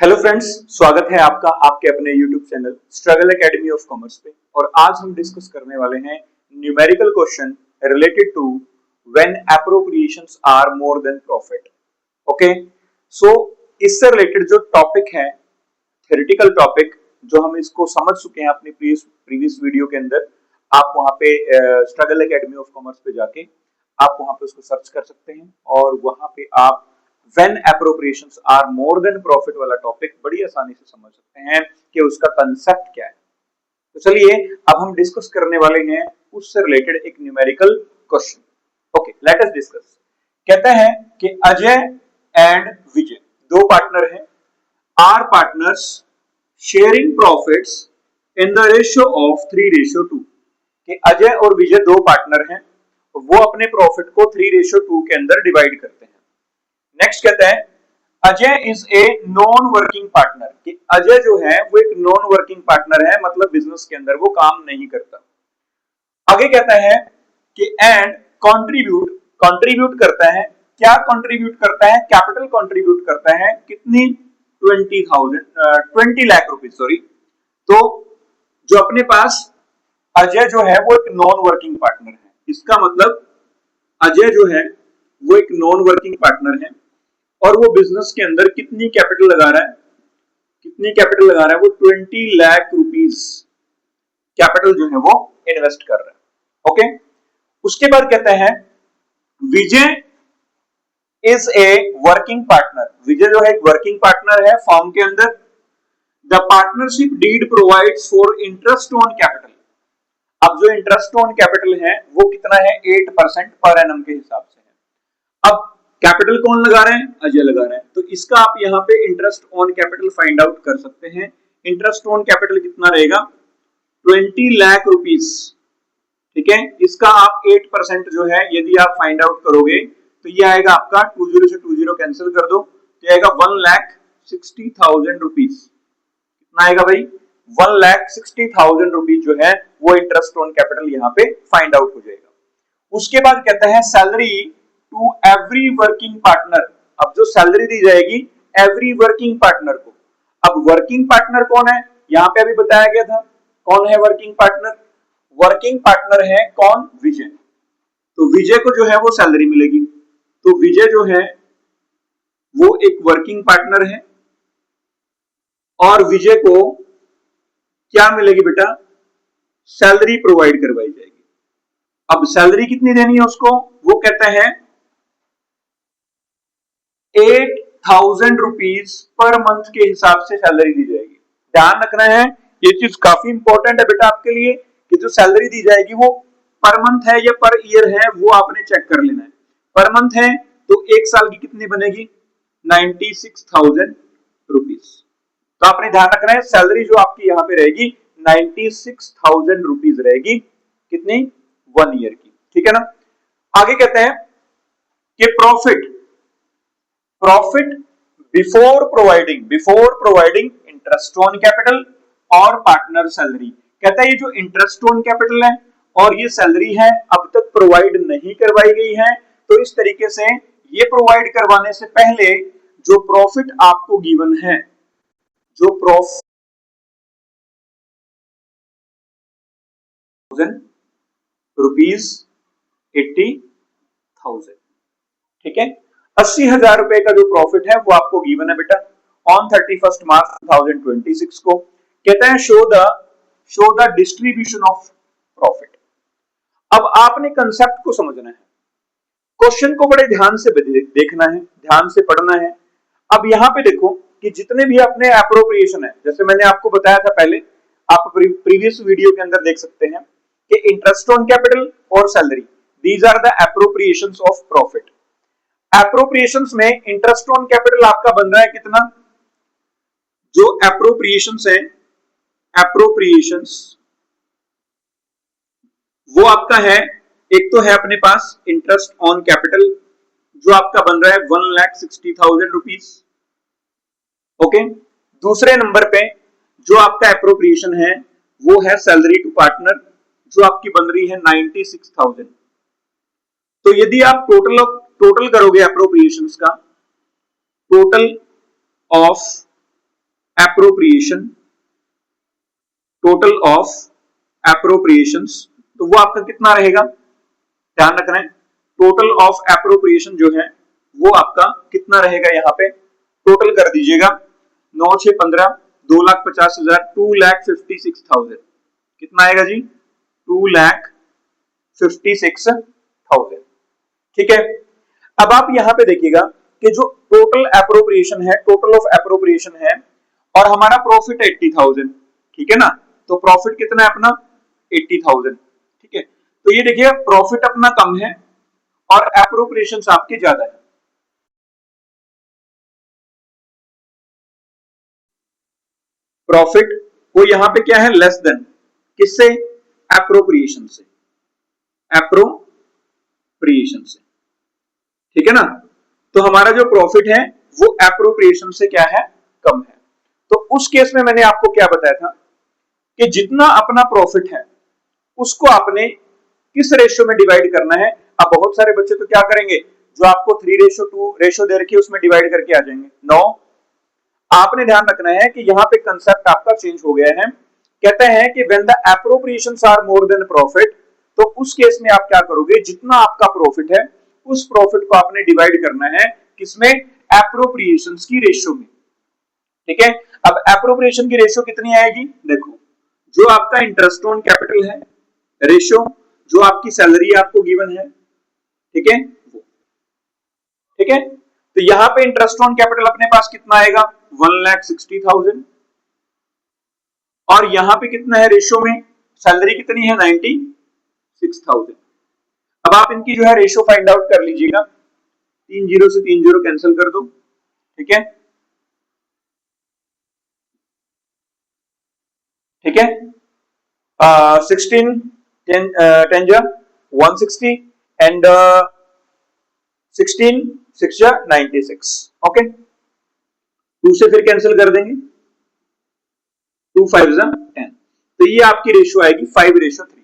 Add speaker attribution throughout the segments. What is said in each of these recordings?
Speaker 1: Hello friends, स्वागत है आपका आपके अपने YouTube channel struggle academy of commerce पे। और आज हम डिस्कस करने वाले हैं numerical question related to when appropriations are more than profit. Okay, so इससे रिलेटेड जो टॉपिक है, थ्योरेटिकल टॉपिक, जो हम इसको समझ चुके हैं अपनी प्रीवियस वीडियो के अंदर। आप वहां पे स्ट्रगल एकेडमी ऑफ कॉमर्स पे जाके आप वहां पे उसको सर्च कर सकते हैं और वहां पे आप when appropriations are more than profit वाला टॉपिक बड़ी आसानी से समझ सकते हैं कि उसका कंसेप्ट क्या है। तो चलिए अब हम डिस्कस करने वाले हैं उससे रिलेटेड एक numerical question. Okay, let us discuss. कहता है कि अजय एंड विजय दो पार्टनर हैं, are partners sharing profits in the ratio of 3:2। कि अजय और विजय दो पार्टनर हैं, वो अपने प्रॉफिट को 3:2 के अंदर डिवाइड करते हैं। नेक्स्ट कहता है Ajay is a non working partner. कि अजय जो है वो एक नॉन वर्किंग पार्टनर है, मतलब बिजनेस के अंदर वो काम नहीं करता। आगे कहता है कि एंड कंट्रीब्यूट, कंट्रीब्यूट करता है। क्या कंट्रीब्यूट करता है? कैपिटल कंट्रीब्यूट करता है। कितनी? 20 लाख रुपीस, सॉरी। तो जो अपने पास अजय जो है वो एक नॉन वर्किंग पार्टनर है, इसका मतलब अजय जो है वो एक नॉन वर्किंग पार्टनर है और वो बिजनेस के अंदर कितनी कैपिटल लगा रहा है? कितनी कैपिटल लगा रहा है? वो 20 लाख रुपीस कैपिटल जो है वो इन्वेस्ट कर रहा है। ओके, उसके बाद कहता है Vijay is a working partner. Vijay जो है एक वर्किंग पार्टनर है फॉर्म के अंदर। The partnership deed provides for interest on capital. अब जो इंटरेस्ट ऑन कैपिटल है वो कितना है? 8% पर एनम के हिसाब से है। अब कैपिटल कौन लगा रहे हैं? अजय लगा रहे हैं। तो इसका आप यहाँ पे interest on capital find out कर सकते हैं। इंटरेस्ट ऑन कैपिटल कितना रहेगा? 20 लाख रुपीस। ठीक है, इसका आप 8% जो है यदि आप फाइंड आउट करोगे तो ये आएगा आपका 20 से 20 कैंसिल कर दो तो आएगा 1,60,000 रुपीस। कितना आएगा भाई? 1,60,000 रुपीस जो है वो इंटरेस्ट ऑन कैपिटल यहाँ पे फाइंड आउट हो जाएगा। उसके बाद कहता है salary to every working partner. अब जो सैलरी दी जाएगी एवरी वर्किंग पार्टनर को। अब वर्किंग पार्टनर कौन है? यहां पे अभी बताया गया था कौन है वर्किंग पार्टनर। वर्किंग पार्टनर है कौन? विजय। तो विजय को जो है वो सैलरी मिलेगी। तो विजय जो है वो एक वर्किंग पार्टनर है और विजय को क्या मिलेगी बेटा? सैलरी प्रोवाइड करवाई जाएगी। अब सैलरी कितनी देनी है उसको? वो कहता है 8,000 रुपीज पर मंथ के हिसाब से सैलरी दी जाएगी। ध्यान रखना है, ये चीज काफी इंपॉर्टेंट है बेटा आपके लिए कि जो सैलरी दी जाएगी वो पर मंथ है या पर ईयर है, वो आपने चेक कर लेना है। पर मंथ है तो एक साल की कितनी बनेगी? 96,000 रुपीज। तो आपने ध्यान रखना है सैलरी जो आपकी यहाँ पे रहेगी 96,000 रुपीज रहेगी। कितनी? 1 ईयर की। ठीक है ना। आगे कहते हैं कि profit, profit before providing interest on capital और पार्टनर सैलरी। कहता है ये जो इंटरेस्ट ऑन कैपिटल है और ये सैलरी है अब तक प्रोवाइड नहीं करवाई गई है, तो इस तरीके से ये प्रोवाइड करवाने से पहले जो प्रॉफिट आपको गिवन है, जो प्रॉफिट रुपीज 80,000। ठीक है, 80,000 रुपए का जो प्रॉफिट है वो आपको गिवन है बेटा ऑन 31 मार्च 2026 को। कहता है show the distribution of profit. अब आपने कंसेप्ट को समझना है, क्वेश्चन को बड़े ध्यान से देखना है, ध्यान से पढ़ना है। अब यहां पे देखो कि जितने भी अपने एप्रोप्रिएशन है, जैसे मैंने आपको बताया था पहले, आप प्रीवियस वीडियो के अंदर देख सकते हैं कि इंटरेस्ट ऑन कैपिटल और salary, these are the appropriations of profit. Appropriations में इंटरेस्ट ऑन कैपिटल आपका बन रहा है कितना? जो एप्रोप्रिएशंस है, एप्रोप्रिएशंस वो आपका है, एक तो है अपने पास इंटरेस्ट ऑन कैपिटल जो आपका बन रहा है 1,60,000 रुपीज। ओके, दूसरे नंबर पे जो आपका एप्रोप्रिएशन है वो है सैलरी टू पार्टनर जो आपकी बन रही है 96,000। तो यदि आप टोटल करोगे एप्रोप्रिएशंस का, total of appropriation, total of appropriations, तो वो आपका कितना रहेगा, ध्यान रखना है, टोटल ऑफ एप्रोप्रिएशन जो है वो आपका कितना रहेगा, यहाँ पे टोटल कर दीजिएगा, 9 6 15, 2,50,000, 2,56,000, कितना आएगा जी, 2,56,000, ठीक है। अब आप यहाँ पे देखिएगा कि जो टोटल एप्रोप्रिएशन है, टोटल ऑफ एप्रोप्रिएशन है, और हमारा प्रॉफिट 80,000, ठीक है ना, तो प्रॉफिट कितना है अपना 80,000, ठीक है। तो ये देखिए प्रॉफिट अपना कम है और एप्रोप्रिएशंस आपके ज्यादा है। प्रॉफिट वो यहां पे क्या है, लेस देन किससे, एप्रोप्रिएशन से, एप्रोप्रिएशन से, ठीक है ना। तो हमारा जो प्रॉफिट है वो एप्रोप्रिएशन से क्या है, कम है। तो उस केस में मैंने आपको क्या बताया था कि जितना अपना प्रॉफिट है उसको आपने किस रेशियो में डिवाइड करना है। अब बहुत सारे बच्चे तो क्या करेंगे, जो आपको 3:2 रेशियो दे रखी है उसमें डिवाइड करके आ जाएंगे। नो, आपने ध्यान रखना है कि यहाँ पे कंसेप्ट आपका चेंज हो गया है। कहते हैं कि when the appropriations are more than profit, तो उस केस में आप क्या करोगे, जितना आपका प्रॉफिट है उस प्रॉफिट को आपने डिवाइड करना है किसमें, एप्रोप्रिएशंस की रेशियो में, ठीक है। अब एप्रोप्रिएशन की रेशियो कितनी आएगी, देखो, जो आपका इंटरेस्ट ऑन कैपिटल है रेशियो, जो आपकी सैलरी आपको गिवन है, ठीक है, ठीक है। तो यहां पे इंटरेस्ट ऑन कैपिटल अपने पास कितना आएगा, 1,60,000, और यहां पे कितना है रेशियो में, सैलरी कितनी है 96,000। अब आप इनकी जो है रेशियो फाइंड आउट कर लीजिएगा, 3 जीरो से 3 जीरो कैंसिल कर दो, ठीक है, ठीक है। 16 10 जा 160 एंड 16 6 जा 96, ओके, 2 से फिर कैंसिल कर देंगे, 2 5 जा 10, तो ये आपकी रेशियो आएगी 5:3।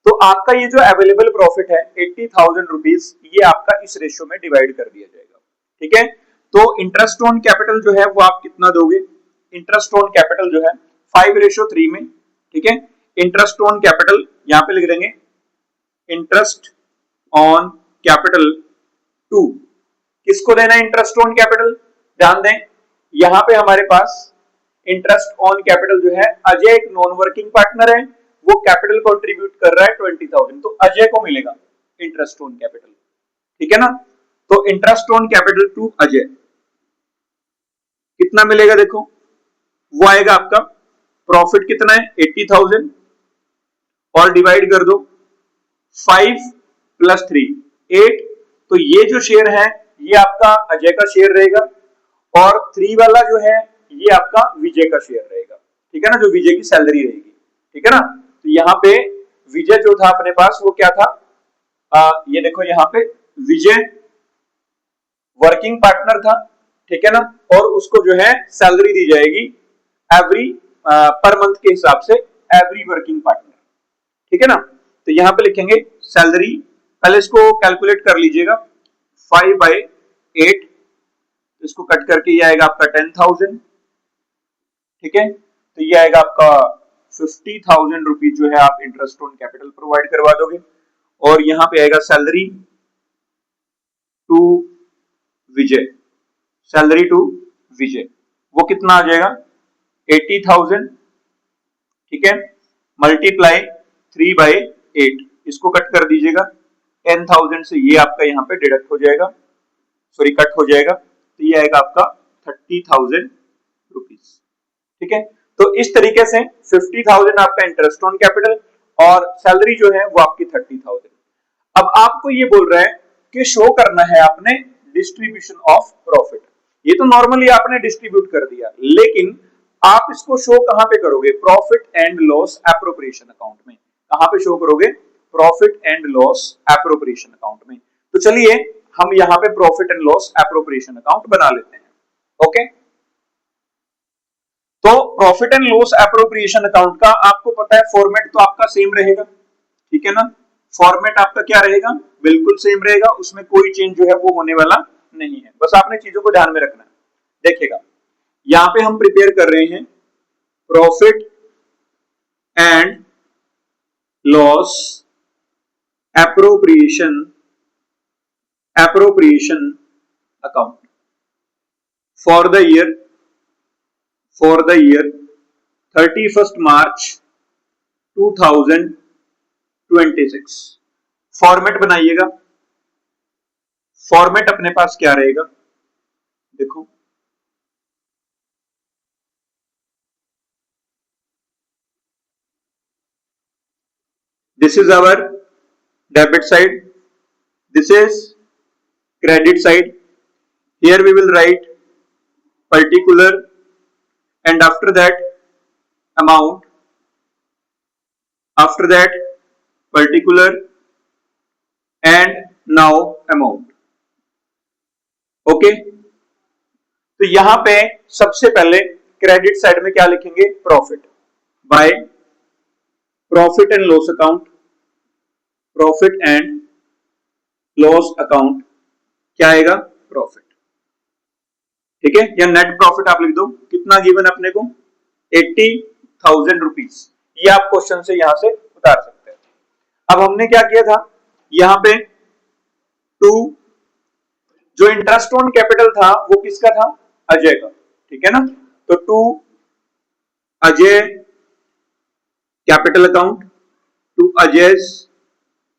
Speaker 1: तो आपका ये जो अवेलेबल प्रॉफिट है 80,000 रुपीज, ये आपका इस रेशियो में डिवाइड कर दिया जाएगा, ठीक है। तो इंटरेस्ट ऑन कैपिटल जो है वो आप कितना दोगे, इंटरेस्ट ऑन कैपिटल जो है 5:3 में, ठीक है। इंटरेस्ट ऑन कैपिटल यहां पे लिख देंगे इंटरेस्ट ऑन कैपिटल टू, किसको देना है इंटरेस्ट ऑन कैपिटल, ध्यान दें यहां पे हमारे पास इंटरेस्ट ऑन कैपिटल जो है, अजय एक नॉन वर्किंग पार्टनर है, वो कैपिटल कंट्रीब्यूट कर रहा है 20,000, तो अजय को मिलेगा इंटरेस्ट ऑन कैपिटल, ठीक है ना। तो interest on capital to Ajay कितना मिलेगा, देखो वो आएगा आपका, प्रॉफिट कितना है 80,000, और डिवाइड कर दो 5 + 3 8, तो ये जो शेयर है ये आपका अजय का शेयर रहेगा, और 3 वाला जो है ये आपका विजय का शेयर रहेगा, ठीक है ना, जो विजय की सैलरी रहेगी, ठीक है ना। तो यहाँ पे विजय जो था अपने पास वो क्या था, ये देखो यहाँ पे विजय वर्किंग पार्टनर था, ठीक है ना, और उसको जो है सैलरी दी जाएगी एवरी पर मंथ के हिसाब से, एवरी वर्किंग पार्टनर, ठीक है ना। तो यहां पे लिखेंगे सैलरी, पहले इसको कैलकुलेट कर लीजिएगा, 5/8, इसको कट करके ये आएगा आपका 10,000, ठीक है। तो ये आएगा आपका 50,000 रुपीज जो है आप इंटरेस्ट ऑन कैपिटल प्रोवाइड करवा दोगे, और यहां पे आएगा salary to Vijay, salary to Vijay वो कितना आ जाएगा 80,000, ठीक है, मल्टीप्लाई 3/8, इसको कट कर दीजिएगा, 10,000 से ये आपका यहाँ पे डिडक्ट हो जाएगा, सॉरी कट हो जाएगा, तो ये आएगा आपका 30,000 रुपीज, ठीक है। तो इस तरीके से 50,000 आपका इंटरेस्ट ऑन कैपिटल, और सैलरी जो है वो आपकी 30,000। अब आपको ये बोल रहा है कि शो करना है आपने डिस्ट्रीब्यूशन ऑफ प्रॉफिट, ये तो नॉर्मली आपने डिस्ट्रीब्यूट कर दिया, लेकिन आप इसको शो कहां पे करोगे, profit and loss appropriation account में, कहां पे शो करोगे, profit and loss appropriation account में। तो चलिए हम यहां पे profit and loss appropriation account बना लेते हैं, ओके। तो profit and loss appropriation account का आपको पता है फॉर्मेट तो आपका सेम रहेगा, ठीक है ना, फॉर्मेट आपका क्या रहेगा, बिल्कुल सेम रहेगा, उसमें कोई चेंज जो है वो होने वाला नहीं है, बस आपने चीजों को ध्यान में रखना है। देखिएगा यहां पे हम प्रिपेयर कर रहे हैं profit and loss appropriation account for the year 31st March 2026। Format बनाइएगा। फॉर्मेट अपने पास क्या रहेगा, देखो this is our debit side, this is credit side. Here we will write particular and after that amount, after that particular and now amount। Okay, तो यहां पे सबसे पहले क्रेडिट साइड में क्या लिखेंगे, profit by profit and loss account, profit and loss account क्या आएगा, प्रॉफिट। ठीक है, या नेट प्रॉफिट आप लिख दो, कितना गिवन अपने को 80,000 रुपीज। ये आप क्वेश्चन से यहां से उतार सकते हैं। अब हमने क्या किया था, यहां पे टू जो इंटरेस्ट ऑन कैपिटल था वो किसका था, अजय का, ठीक है ना। तो to Ajay capital account, to Ajay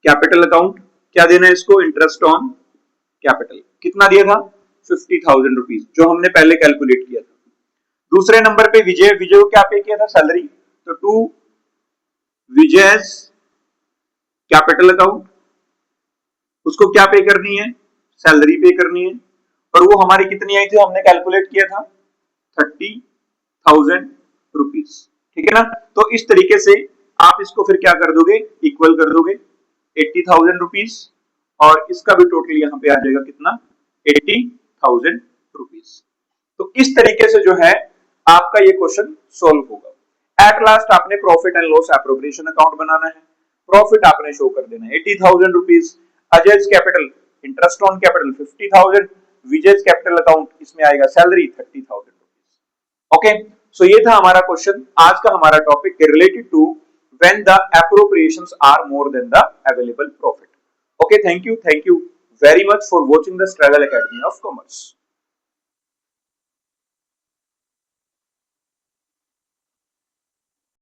Speaker 1: capital account क्या देना है इसको, इंटरेस्ट ऑन कैपिटल। कितना दिया था, 50,000 रुपीज, जो हमने पहले कैलकुलेट किया था। दूसरे नंबर पे विजय, विजय को क्या पे किया था, सैलरी। तो टू विजय कैपिटल अकाउंट, उसको क्या पे करनी है, सैलरी पे करनी है। और वो हमारी कितनी आई थी, हमने कैलकुलेट किया था 30,000 रुपीज, ठीक है ना। तो इस तरीके से आप इसको फिर क्या कर दोगे, इक्वल कर दोगे 80,000 रुपीज, और इसका भी टोटल यहां पे आ जाएगा कितना, 80,000 रुपीज। तो इस तरीके से जो है आपका ये क्वेश्चन सोल्व होगा। एट लास्ट आपने profit and loss appropriation account बनाना है। प्रॉफिट आपने शो कर देना है 80,000 rupees, Ajay capital interest on capital 50,000, Vijay capital account इसमें आएगा सैलरी 30,000 रुपीज। ओके, सो ये था हमारा क्वेश्चन। आज का हमारा topic related to when the appropriations are more than the available profit. Okay, thank you very much for watching the Struggle Academy of Commerce।